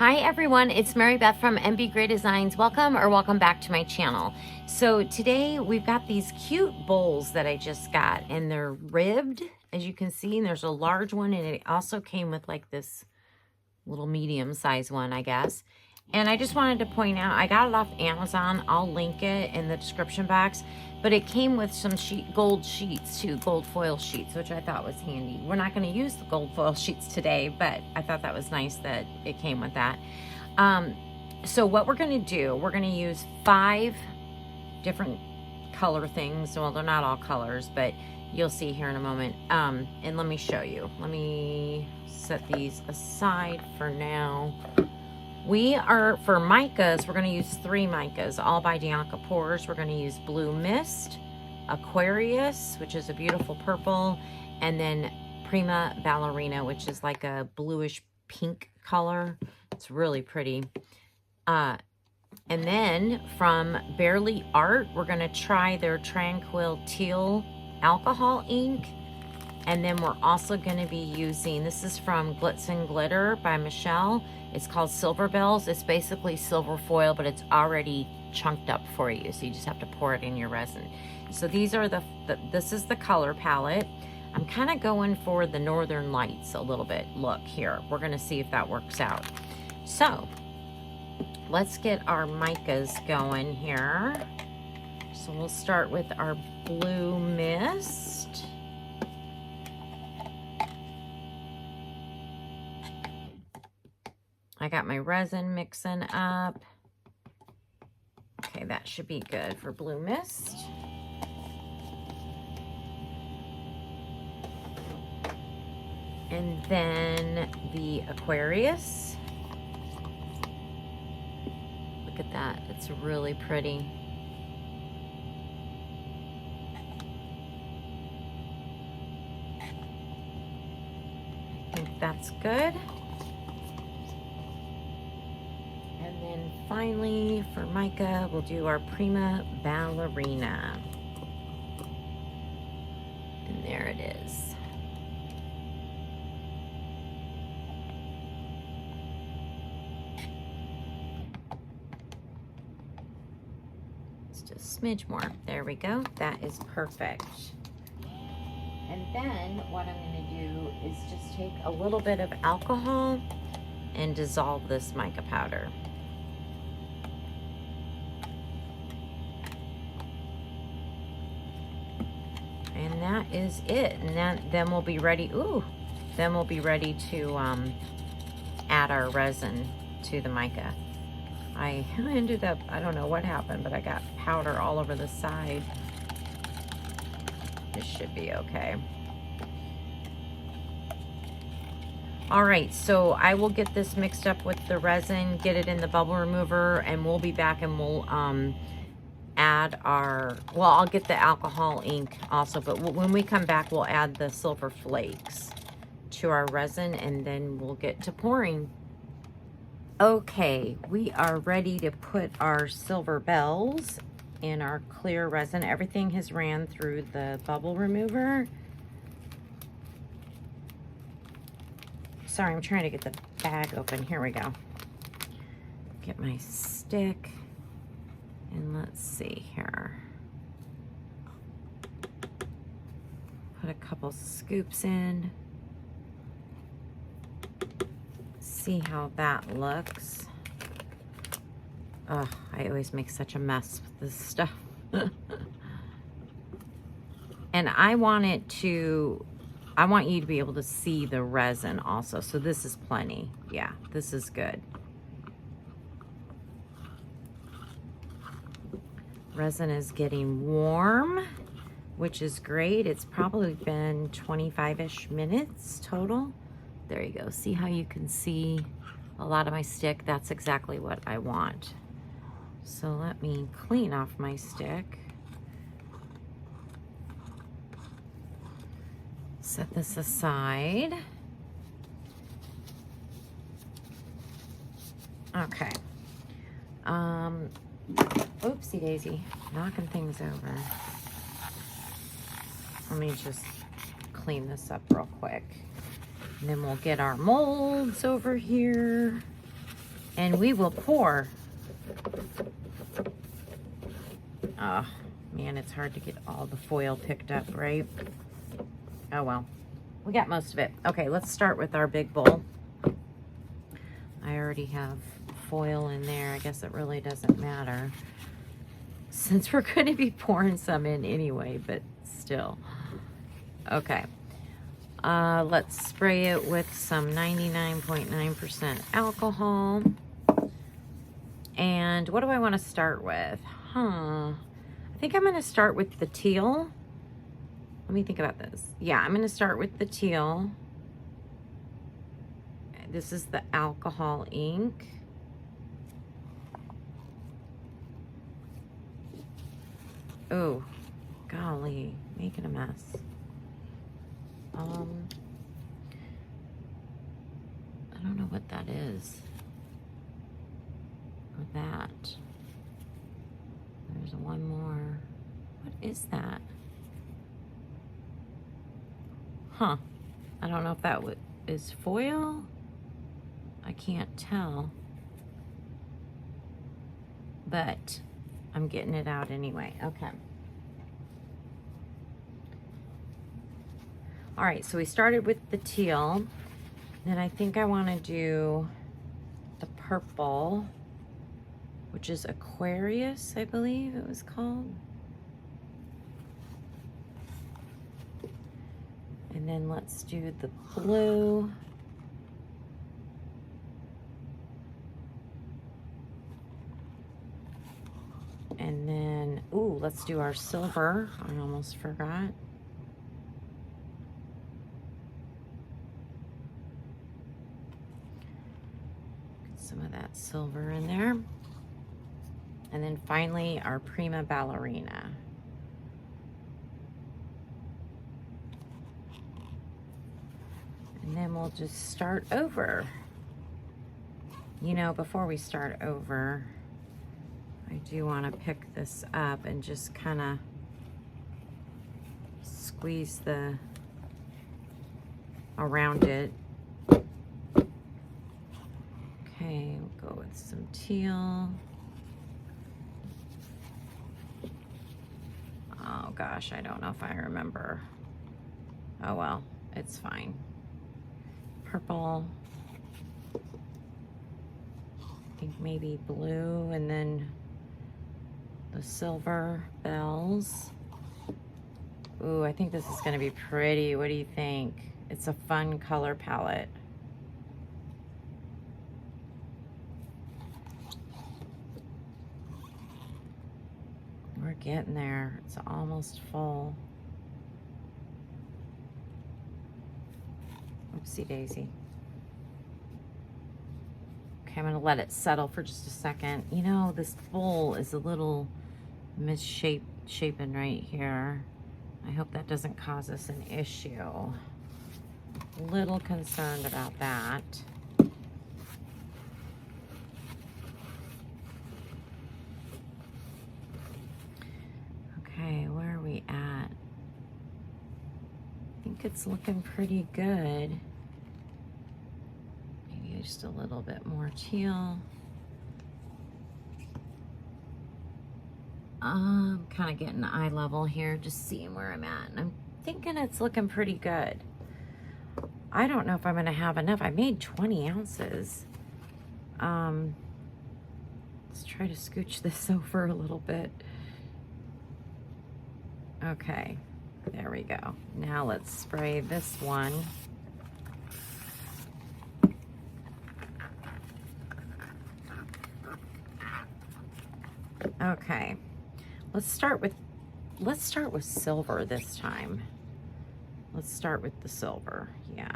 Hi everyone, it's Mary Beth from MBGray Designs. Welcome back to my channel. So today we've got these cute bowls that I just got, and they're ribbed, as you can see, and there's a large one, and it also came with like this little medium size one, I guess. And I just wanted to point out, I got it off Amazon. I'll link it in the description box. But it came with some gold sheets too, gold foil sheets, which I thought was handy. We're not going to use the gold foil sheets today, but I thought that was nice that it came with that. So what we're going to do, we're going to use 5 different color things. Well, they're not all colors, but you'll see here in a moment. And let me show you. Let me set these aside for now. For micas, we're going to use 3 micas, all by Bianca Pours. We're going to use Blue Mist, Aquarius, which is a beautiful purple, and then Prima Ballerina, which is like a bluish pink color. It's really pretty. And then from Barely Art, we're going to try their Tranquil Teal alcohol ink. And then we're also going to be using, this is from Glitz and Glitter by Michelle. It's called Silver Bells. It's basically silver foil, but it's already chunked up for you. So you just have to pour it in your resin. So these are this is the color palette. I'm kind of going for the Northern Lights a little bit. Look here, we're going to see if that works out. So let's get our micas going here. So we'll start with our Blue Mist. I got my resin mixing up. Okay, that should be good for Blue Mist. And then the Aquarius. Look at that, it's really pretty. I think that's good. And then finally, for mica, we'll do our Prima Ballerina. And there it is. Just a smidge more. There we go. That is perfect. And then what I'm going to do is just take a little bit of alcohol and dissolve this mica powder. And that is it. And then we'll be ready. Then we'll be ready to add our resin to the mica. I ended up, I don't know what happened, but I got powder all over the side. This should be okay. All right, so I will get this mixed up with the resin, get it in the bubble remover, and we'll be back and we'll add our, well, I'll get the alcohol ink also, but when we come back, we'll add the silver flakes to our resin, and then we'll get to pouring. Okay, we are ready to put our silver bells in our clear resin. Everything has ran through the bubble remover. Sorry, I'm trying to get the bag open. Here we go. Get my stick. And let's see here. Put a couple scoops in. See how that looks. Oh, I always make such a mess with this stuff. And I want you to be able to see the resin also. So this is plenty. Yeah, this is good. Resin is getting warm, which is great. It's probably been 25-ish minutes total. There you go. See how you can see a lot of my stick? That's exactly what I want. So let me clean off my stick. Set this aside. Okay. Oopsie daisy, knocking things over. Let me just clean this up real quick. And then we'll get our molds over here. And we will pour. Oh, man, it's hard to get all the foil picked up, right? Oh, well. We got most of it. Okay, let's start with our big bowl. I already have foil in there. I guess it really doesn't matter, since we're going to be pouring some in anyway, but still. Okay. Let's spray it with some 99.9% alcohol. And what do I want to start with? I think I'm going to start with the teal. Let me think about this. Yeah, I'm going to start with the teal. This is the alcohol ink. Oh, golly, making a mess. I don't know what that is. Or that. There's one more. What is that? Huh. I don't know if that is foil. I can't tell. But I'm getting it out anyway. Okay. All right, so we started with the teal. Then I think I want to do the purple, which is Aquarius, I believe it was called. And then let's do the blue. And then, ooh, let's do our silver. I almost forgot. Get some of that silver in there. And then finally, our prima ballerina. And then we'll just start over. You know, before we start over, I do want to pick this up and just kind of squeeze the around it. Okay, we'll go with some teal. Oh gosh, I don't know if I remember. Oh well, it's fine. Purple. I think maybe blue, and then the silver bells. Ooh, I think this is gonna be pretty. What do you think? It's a fun color palette. We're getting there. It's almost full. Oopsie daisy. Okay, I'm gonna let it settle for just a second. You know, this bowl is a little misshapen right here. I hope that doesn't cause us an issue. A little concerned about that. Okay, where are we at? I think it's looking pretty good. Maybe just a little bit more teal. I'm kind of getting eye level here, just seeing where I'm at. And I'm thinking it's looking pretty good. I don't know if I'm going to have enough. I made 20 ounces. Let's try to scooch this over a little bit. Okay, there we go. Now let's spray this one. Okay, let's start with silver this time. Let's start with the silver, yeah.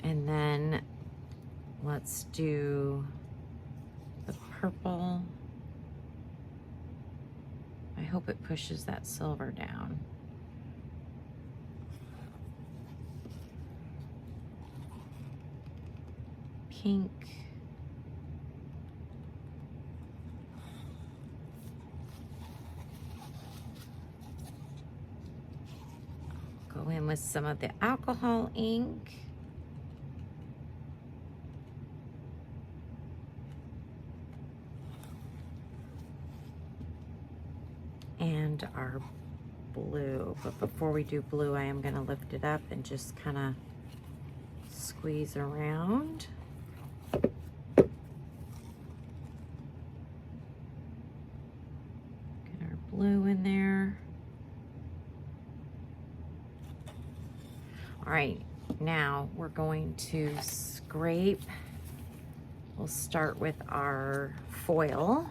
And then let's do the purple. I hope it pushes that silver down. Pink. Go in with some of the alcohol ink. and our blue. But before we do blue, I am going to lift it up and just kind of squeeze around. Get our blue in there. All right, now we're going to scrape. We'll start with our foil.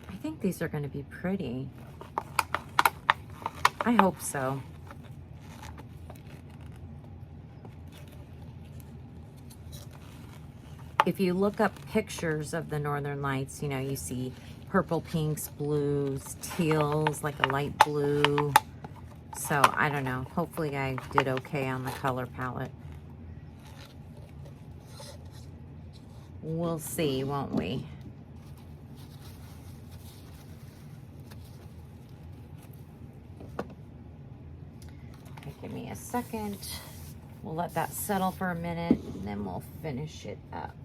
I think these are going to be pretty. I hope so. If you look up pictures of the Northern Lights, you know, you see purple, pinks, blues, teals, like a light blue. So I don't know. Hopefully I did okay on the color palette. We'll see, won't we? Okay, give me a second. We'll let that settle for a minute and then we'll finish it up.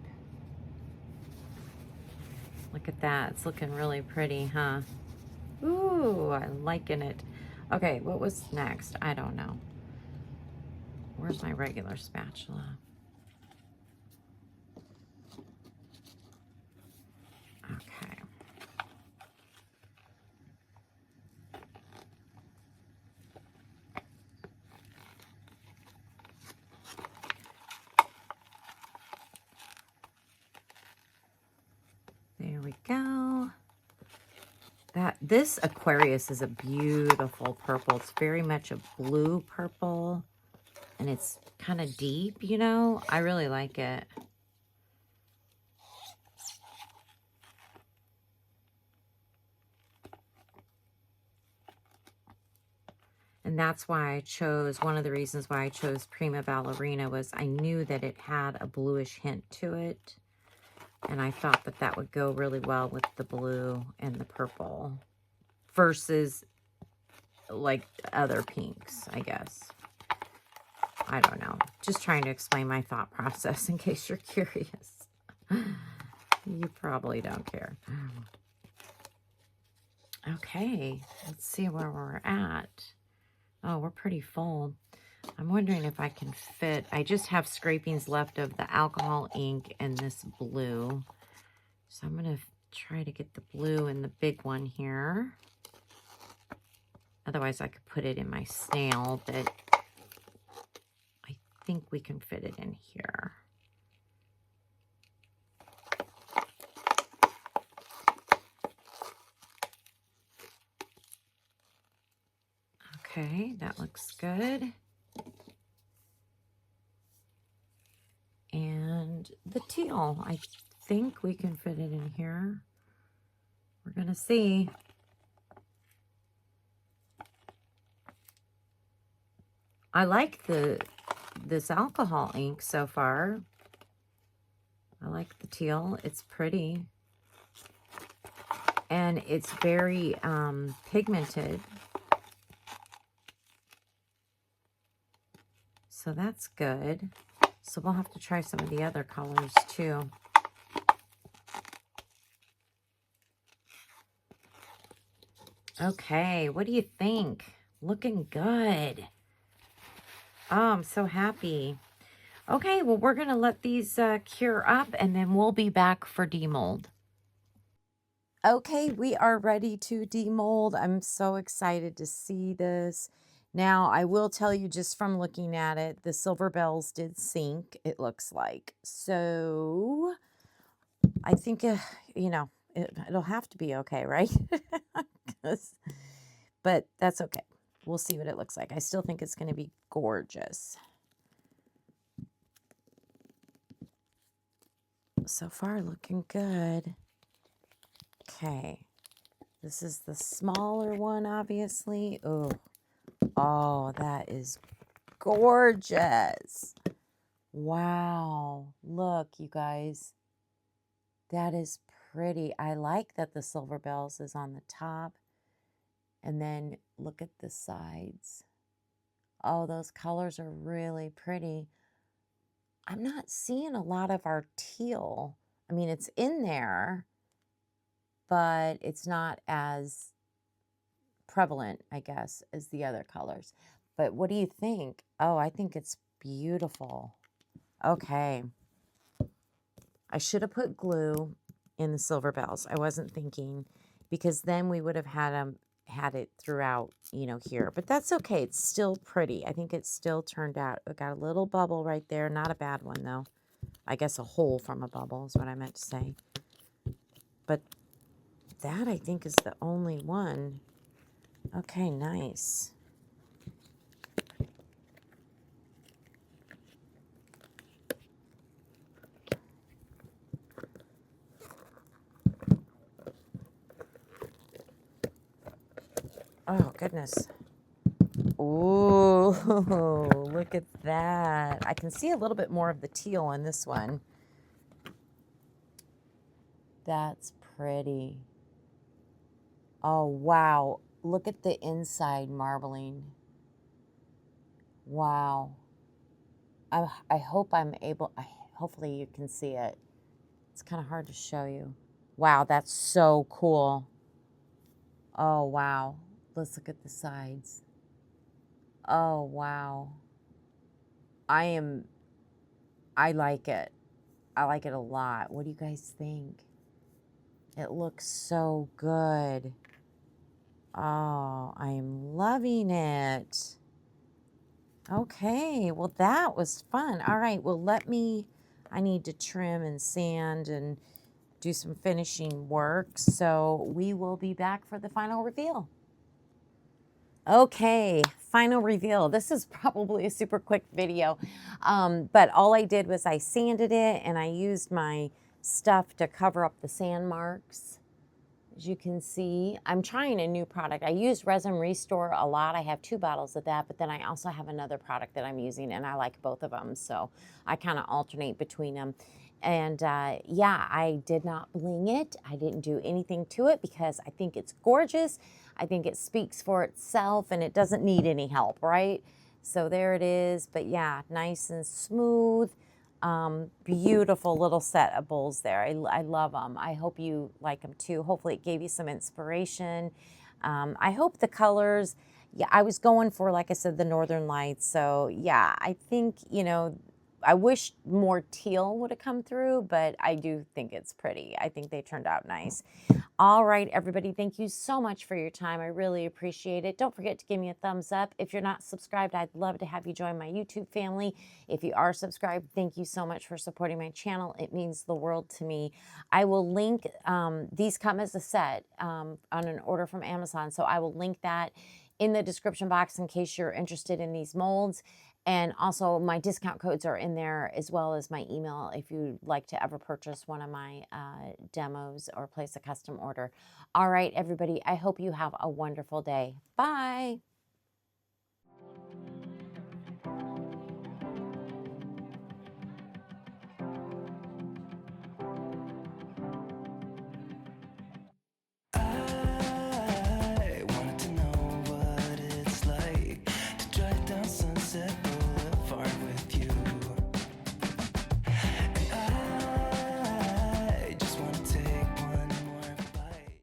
Look at that. It's looking really pretty, huh? Ooh, I'm liking it. Okay, what was next? I don't know. Where's my regular spatula? Okay. There we go. This Aquarius is a beautiful purple. It's very much a blue purple, and it's kind of deep, you know? I really like it. And that's why I chose, one of the reasons why I chose Prima Ballerina was I knew that it had a bluish hint to it. And I thought that that would go really well with the blue and the purple versus like other pinks, I guess. I don't know. Just trying to explain my thought process in case you're curious. You probably don't care. Okay, let's see where we're at. Oh, we're pretty full. I'm wondering if I can fit. I just have scrapings left of the alcohol ink and this blue. So I'm going to try to get the blue in the big one here. Otherwise, I could put it in my snail, but I think we can fit it in here. Okay, that looks good. And the teal, I think we can fit it in here. We're going to see. I like this alcohol ink so far. I like the teal. It's pretty. And it's very pigmented. So that's good. So we'll have to try some of the other colors too. Okay, what do you think? Looking good. Oh, I'm so happy. Okay, well, we're going to let these cure up, and then we'll be back for demold. Okay, we are ready to demold. I'm so excited to see this. Now, I will tell you just from looking at it, the silver bells did sink, it looks like. So, I think, you know, it'll have to be okay, right? But that's okay. We'll see what it looks like. I still think it's going to be gorgeous. So far, looking good. Okay. This is the smaller one, obviously. Oh, that is gorgeous. Wow. Look, you guys. That is pretty. I like that the silver bells is on the top. And then look at the sides. Oh, those colors are really pretty. I'm not seeing a lot of our teal. I mean, it's in there, but it's not as prevalent, I guess, as the other colors. But what do you think? Oh, I think it's beautiful. Okay. I should have put glue in the silver bells. I wasn't thinking, because then we would have had it throughout, you know, here. But that's okay. It's still pretty. I think it still turned out. It got a little bubble right there. Not a bad one, though. I guess a hole from a bubble is what I meant to say. But that, I think, is the only one. Okay, nice. Oh, goodness. Ooh, look at that. I can see a little bit more of the teal in this one. That's pretty. Oh, wow. Look at the inside marbling. Wow. I hope I'm able, hopefully you can see it. It's kind of hard to show you. Wow, that's so cool. Oh, wow. Let's look at the sides. Oh, wow. I like it. I like it a lot. What do you guys think? It looks so good. Oh, I am loving it. Okay, well, that was fun. All right, well, I need to trim and sand and do some finishing work. So we will be back for the final reveal. Okay, final reveal. This is probably a super quick video, but all I did was I sanded it and I used my stuff to cover up the sand marks. As you can see, I'm trying a new product. I use Resin Restore a lot. I have 2 bottles of that, but then I also have another product that I'm using, and I like both of them, so I kind of alternate between them. And yeah, I did not bling it. I didn't do anything to it because I think it's gorgeous. I think it speaks for itself, and it doesn't need any help, right? So there it is. But yeah, nice and smooth. Beautiful little set of bowls there. I love them. I hope you like them too. Hopefully it gave you some inspiration. I hope the colors, yeah, I was going for, like I said, the Northern Lights. So yeah, I think, you know, I wish more teal would have come through, but I do think it's pretty. I think they turned out nice. All right, everybody, thank you so much for your time. I really appreciate it. Don't forget to give me a thumbs up. If you're not subscribed, I'd love to have you join my YouTube family. If you are subscribed, thank you so much for supporting my channel. It means the world to me. I will link, these come as a set on an order from Amazon, so I will link that in the description box in case you're interested in these molds. And also my discount codes are in there, as well as my email if you'd like to ever purchase one of my demos or place a custom order. All right, everybody, I hope you have a wonderful day. Bye.